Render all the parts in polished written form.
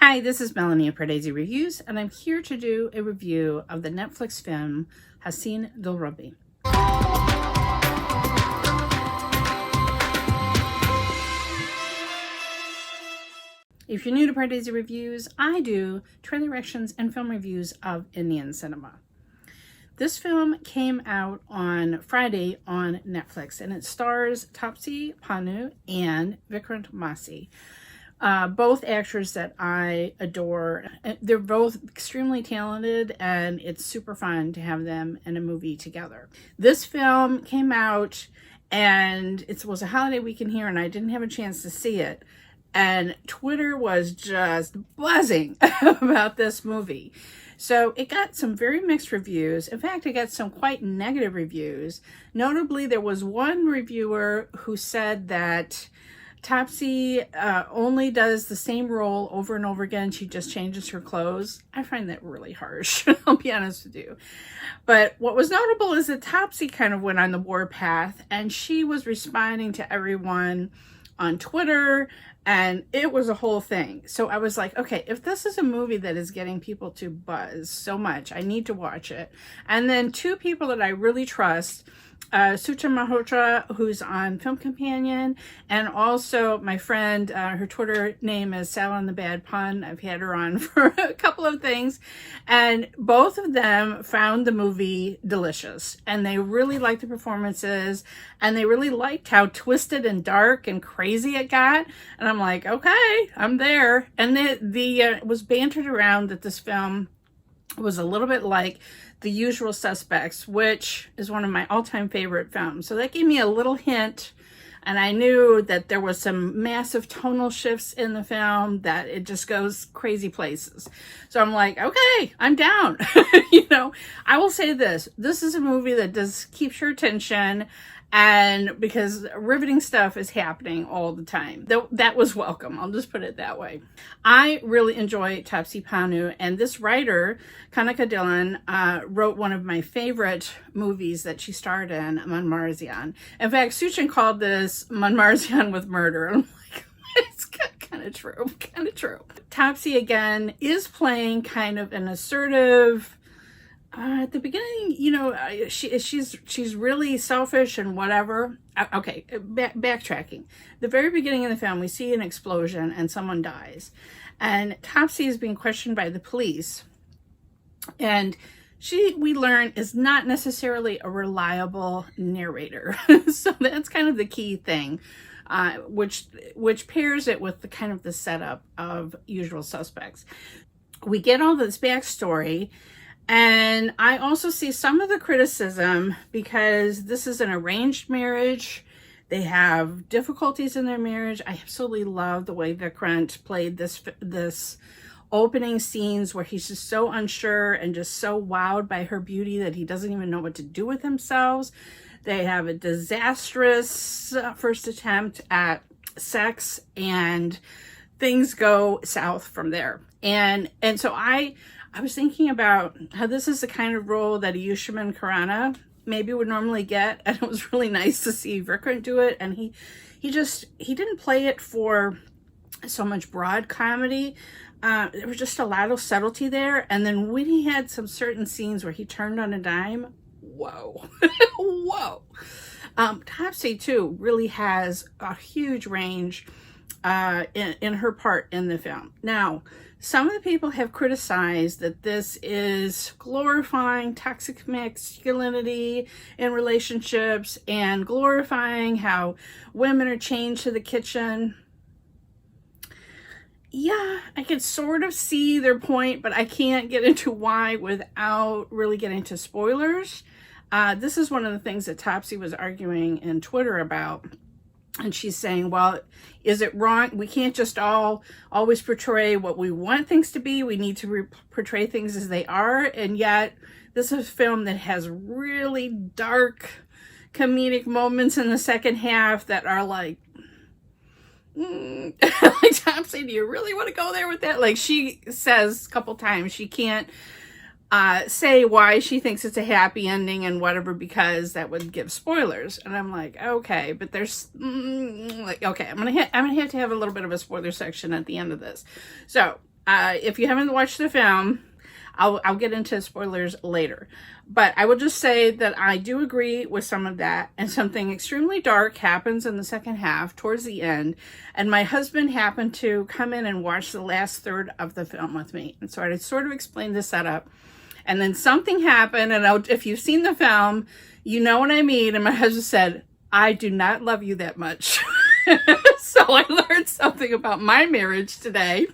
Hi, this is Melanie of Pardesi Reviews, and I'm here to do a review of the Netflix film Haseen Dilruba. If you're new to Pardesi Reviews, I do trailer reactions and film reviews of Indian cinema. This film came out on Friday on Netflix, and it stars Taapsee Pannu and Vikrant Massey. Both actors that I adore. They're both extremely talented, and it's super fun to have them in a movie together. This film came out, and it was a holiday weekend here, and I didn't have a chance to see it. And Twitter was just buzzing about this movie. So it got some very mixed reviews. In fact, it got some quite negative reviews. Notably, there was one reviewer who said that Taapsee only does the same role over and over again. She just changes her clothes. I find that really harsh, I'll be honest with you. But what was notable is that Taapsee kind of went on the warpath, and she was responding to everyone on Twitter, and it was a whole thing. So I was like, okay, if this is a movie that is getting people to buzz so much, I need to watch it. And then two people that I really trust, Sucha Malhotra, who's on Film Companion, and also my friend, her Twitter name is Sal and the Bad Pun. I've had her on for a couple of things, and both of them found the movie delicious, and they really liked the performances, and they really liked how twisted and dark and crazy it got. And I'm like, okay, I'm there. And it was bantered around that this film was a little bit like The Usual Suspects, which is one of my all-time favorite films. So that gave me a little hint, and I knew that there was some massive tonal shifts in the film, that it just goes crazy places. So I'm like, okay, I'm down. I will say this is a movie that keeps your attention, and because riveting stuff is happening all the time. That was welcome. I'll just put it that way. I really enjoy Taapsee Pannu, and this writer, Kanaka Dhillon, wrote one of my favorite movies that she starred in, Manmarzian. In fact, Suchin called this Manmarzian with murder. I'm like, it's kind of true. Taapsee, again, is playing kind of an assertive, at the beginning, she's really selfish and whatever. Okay, backtracking. The very beginning of the film, we see an explosion and someone dies. And Taapsee is being questioned by the police. And we learn, is not necessarily a reliable narrator. So that's kind of the key thing, which pairs it with the setup of Usual Suspects. We get all this backstory. And I also see some of the criticism because this is an arranged marriage. They have difficulties in their marriage. I absolutely love the way Vikrant played this opening scenes where he's just so unsure and just so wowed by her beauty that he doesn't even know what to do with himself. They have a disastrous first attempt at sex, and things go south from there. And so I was thinking about how this is the kind of role that Ayushmann Khurrana maybe would normally get, and it was really nice to see Vikrant do it. And he didn't play it for so much broad comedy. There was just a lot of subtlety there. And then when he had some certain scenes where he turned on a dime, whoa, whoa. Taapsee too really has a huge range in her part in the film. Now, some of the people have criticized that this is glorifying toxic masculinity in relationships and glorifying how women are chained to the kitchen. Yeah, I can sort of see their point, but I can't get into why without really getting to spoilers. This is one of the things that Taapsee was arguing in Twitter about. And she's saying, well, is it wrong? We can't just always portray what we want things to be. We need to portray things as they are. And yet, this is a film that has really dark comedic moments in the second half that are like, like, Taapsee, do you really want to go there with that? Like, she says a couple times she can't say why she thinks it's a happy ending and whatever, because that would give spoilers. And I'm like, okay, but there's okay, I'm gonna have to have a little bit of a spoiler section at the end of this. So If you haven't watched the film, I'll get into spoilers later. But I will just say that I do agree with some of that, and something extremely dark happens in the second half towards the end, and my husband happened to come in and watch the last third of the film with me, and so I sort of explained the setup, and then something happened, and if you've seen the film, you know what I mean, and my husband said, I do not love you that much. So I learned something about my marriage today.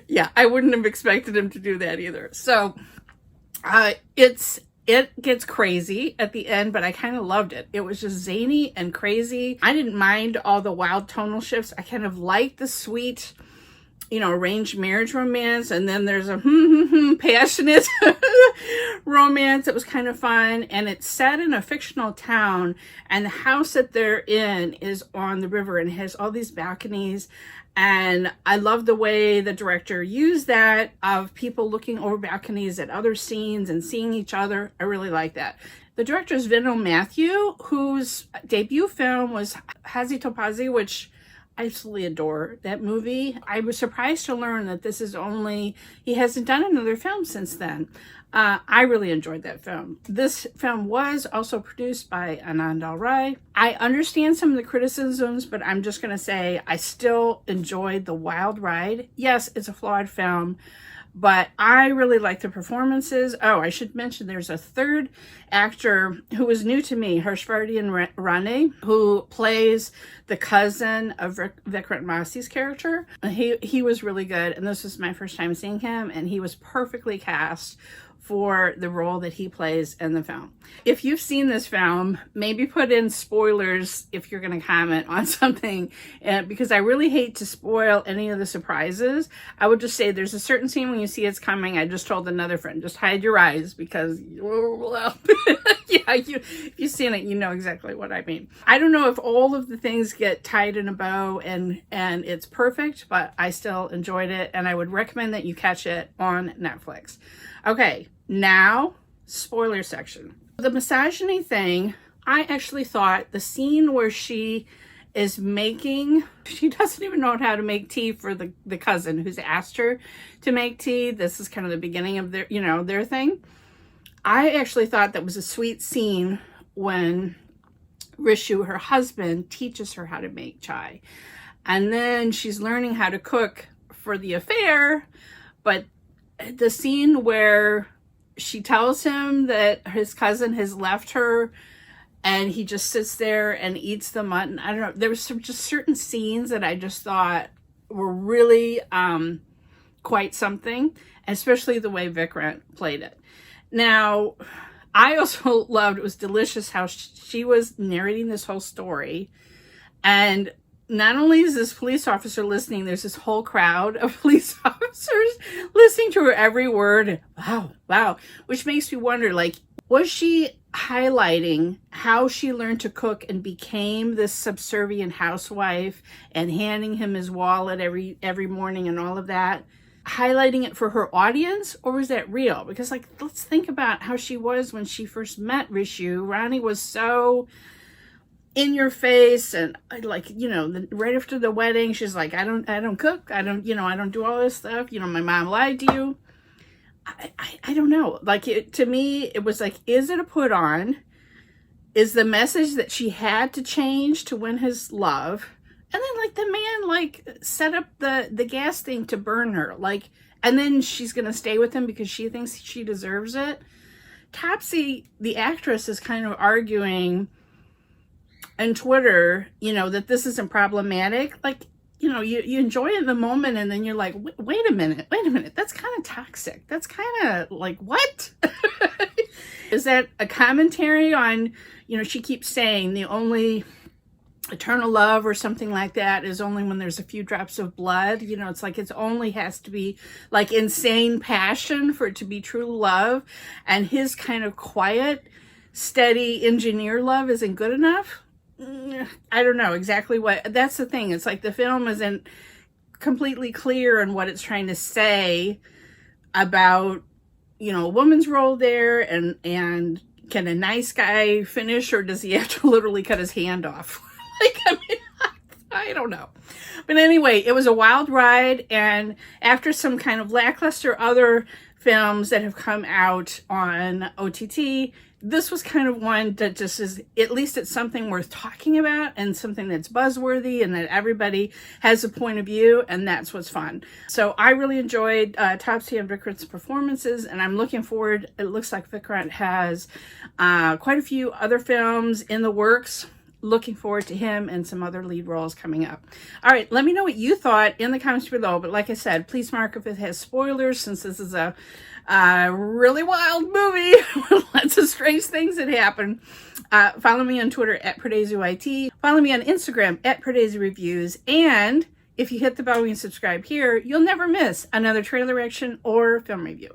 Yeah, I wouldn't have expected him to do that either. So it gets crazy at the end, but I kind of loved it. It was just zany and crazy. I didn't mind all the wild tonal shifts. I kind of liked the sweet, arranged marriage romance, and then there's a passionate romance. It was kind of fun, and it's set in a fictional town, and the house that they're in is on the river and has all these balconies. And I love the way the director used that, of people looking over balconies at other scenes and seeing each other. I really like that. The director is Vinil Mathew, whose debut film was Haseen Dilruba, which I absolutely adore that movie. I was surprised to learn that he hasn't done another film since then. I really enjoyed that film. This film was also produced by Aanand L. I understand some of the criticisms, but I'm just going to say I still enjoyed the wild ride. Yes, it's a flawed film, but I really like the performances. Oh, I should mention there's a third actor who was new to me, Harshvardhan Rane, who plays the cousin of Vikrant Massey's character. He was really good, and this was my first time seeing him, and he was perfectly cast for the role that he plays in the film. If you've seen this film, maybe put in spoilers if you're going to comment on something, because I really hate to spoil any of the surprises. I would just say there's a certain scene when you see it's coming. I just told another friend, just hide your eyes, because well, yeah, if you've seen it, you know exactly what I mean. I don't know if all of the things get tied in a bow and it's perfect, but I still enjoyed it, and I would recommend that you catch it on Netflix. Okay, now, spoiler section. The misogyny thing, I actually thought the scene where she doesn't even know how to make tea for the cousin who's asked her to make tea. This is kind of the beginning of their thing. I actually thought that was a sweet scene when Rishu, her husband, teaches her how to make chai. And then she's learning how to cook for the affair, but the scene where she tells him that his cousin has left her and he just sits there and eats the mutton. I don't know. There was just certain scenes that I just thought were really quite something, especially the way Vikrant played it. Now, I also loved, it was delicious how she was narrating this whole story, and not only is this police officer listening, there's this whole crowd of police officers listening to her every word. Wow. Which makes me wonder, was she highlighting how she learned to cook and became this subservient housewife and handing him his wallet every morning and all of that? Highlighting it for her audience, or was that real? Because let's think about how she was when she first met Rishu. Rane was so in your face, and right after the wedding, she's like, I don't cook, I don't do all this stuff, my mom lied to you. I don't know, to me it was is it a put on? Is the message that she had to change to win his love? And then the man set up the gas thing to burn her, and then she's gonna stay with him because she thinks she deserves it. Taapsee, the actress, is kind of arguing on Twitter, that this isn't problematic. You enjoy it in the moment, and then you're like, wait a minute, that's kind of toxic. That's kind of what? Is that a commentary on, she keeps saying the only eternal love or something like that is only when there's a few drops of blood. It only has to be insane passion for it to be true love, and his kind of quiet, steady engineer love isn't good enough. I don't know exactly what. That's the thing. It's the film isn't completely clear on what it's trying to say about, a woman's role there, and can a nice guy finish, or does he have to literally cut his hand off? I don't know. But anyway, it was a wild ride, and after some kind of lackluster other films that have come out on OTT, this was kind of one that just is, at least it's something worth talking about and something that's buzzworthy and that everybody has a point of view, and that's what's fun. So I really enjoyed Taapsee and Vikrant's performances, and I'm looking forward. It looks like Vikrant has quite a few other films in the works. Looking forward to him and some other lead roles coming up. All right, let me know what you thought in the comments below. But like I said, please mark if it has spoilers, since this is a really wild movie with lots of strange things that happen. Follow me on Twitter at PardesiYT. Follow me on Instagram at PardesiReviews. And if you hit the bell and subscribe here, you'll never miss another trailer reaction or film review.